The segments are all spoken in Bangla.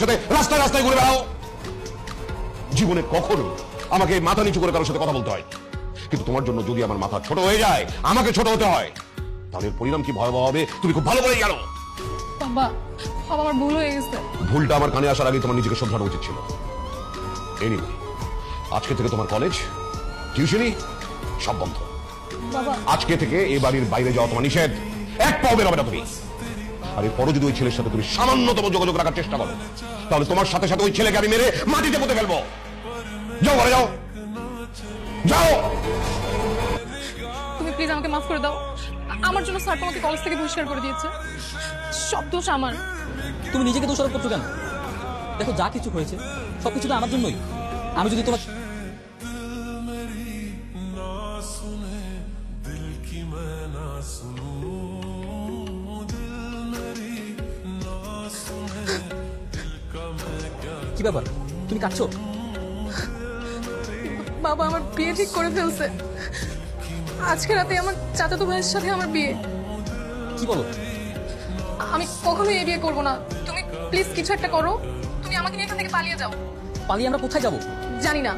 সাথে রাস্তায় রাস্তায় ঘুরে বেড়াও। জীবনে কখনো আমাকে মাথা নিচু করে কারোর সাথে কথা বলতে হয়, কিন্তু তোমার জন্য যদি আমার মাথা ছোট হয়ে যায়, আমাকে ছোট হতে হয়, তাহলে এর পরিণাম কি ভয়াবহ হবে তুমি খুব ভালো করেই জানো। বাবা, বাবা আমার ভুল হয়ে গেছে। ভুলটা আমার কানে আসার আগে তোমার নিজেকে শোধরানো উচিত ছিল। এনিওয়ে, আজকে থেকে তোমার কলেজ, টিউশনি সব বন্ধ। বাবা, আজকে থেকে এই বাড়ির বাইরে যাওয়া তোমার নিষেধ, এক পাও বেরোবে না তুমি। আর এরপরও যদি ওই ছেলের সাথে তুমি সামান্যতম যোগাযোগ রাখার চেষ্টা করো, তাহলে তোমার সাথে সাথে ওই ছেলেকে আমি মেরে মাটিতে পুঁতে ফেলবো। যাও ঘরে যাও, যাও। তুমি প্লিজ আমাকে মাফ করে দাও। আমার জন্য স্যার তোমাকে কলেজ থেকে বহিষ্কার করে দিয়েছে। সব দোষ আমার। তুমি নিজেকে দোষারোপ করছো কেন? দেখো, যা কিছু হয়েছে সবকিছু তো আমার জন্যই। আমি যদি তোমার কি ব্যাপার, তুমি কাঁদছো? বাবা আমার বিয়ে ঠিক করে ফেলছে। আজকে রাতে আমার চাচাতো ভাইয়ের সাথে আমার বিয়ে। কি বলো? আমি কখনোই এই বিয়ে করবো না। তুমি প্লিজ কিছু একটা করো। তুমি আমাকে নিয়ে এখান থেকে পালিয়ে যাও। পালিয়ে আমরা কোথায় যাবো? জানি না,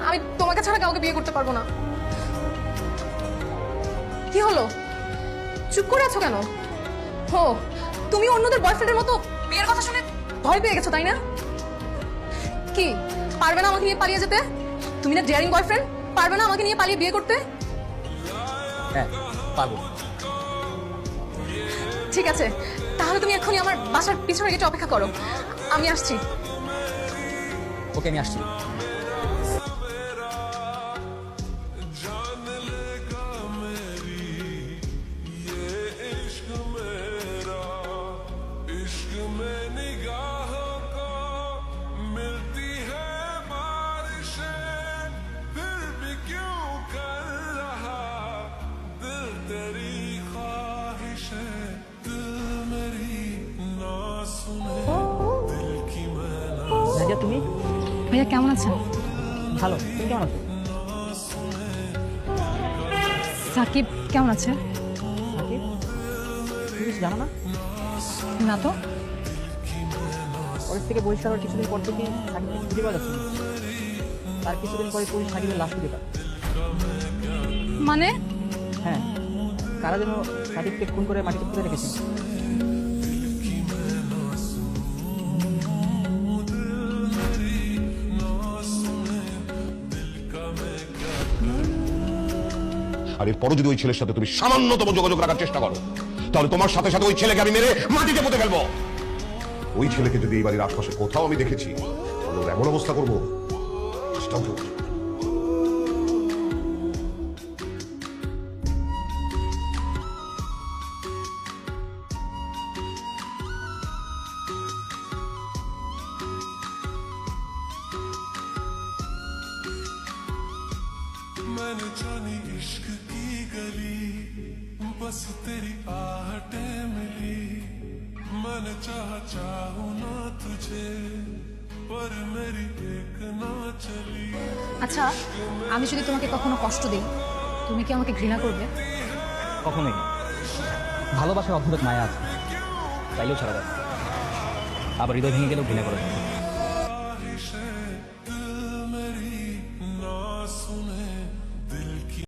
আমি তোমাকে ছাড়া কাউকে বিয়ে করতে পারবো না। কি হলো, চুপ করে আছো কেন? হো, তুমি অন্যদের বয়ফ্রেন্ডের মতো বিয়ের কথা শুনে ভয় পেয়ে গেছো, তাই না? কি পারবে না আমাকে নিয়ে পালিয়ে যেতে? তুমি না ডেয়ারিং বয়ফ্রেন্ড, পারবে না আমাকে নিয়ে পালিয়ে বিয়ে করতে? হ্যাঁ, পারবো। ঠিক আছে, তাহলে তুমি এখনই আমার বাসার পিছনে গেটে অপেক্ষা করো, আমি আসছি। ওকে, আমি আসছি। নাজিয়া, তুমি? ভাইয়া কেমন আছেন? ভালো, তুমি কেমন আছো? সাকিব কেমন আছে? সাকিব? তুমি কিছু জানো না? না তো। কলেজ থেকে বহিষ্কার হওয়ার কিছুদিন পর থেকে সাকিবকে খুঁজে পাওয়া যাচ্ছে না। তার কিছুদিন পরে পুলিশ সাকিবের লাশ খুঁজে পায়। মানে? হ্যাঁ, কারা যেন সাকিবকে খুন করে মাটিতে পুঁতে রেখেছে। আর এরপরও যদি ওই ছেলের সাথে তুমি সামান্যতম যোগাযোগ রাখার চেষ্টা করো, তাহলে তোমার সাথে সাথে ওই ছেলেকে আমি মেরে মাটিতে পুঁতে ফেলবো। ওই ছেলেকে যদি এই বাড়ির আশপাশে কোথাও আমি দেখেছি, তাহলে ওর এমন অবস্থা করবো। मैंने जानी इश्क की गली, बस तेरी आहटें मिली। मैंने चाहूं ना तुझे, पर मेरी एक ना चली। আচ্ছা, আমি যদি তোমাকে কখনো কষ্ট দিই, তুমি কি আমাকে ঘৃণা করবে? কখনোই না। ভালোবাসার অদ্ভুত মায়া আছে, চাইলেও ছাড়া যায়। আবার হৃদয় ভেঙে গেলেও ঘৃণা করে।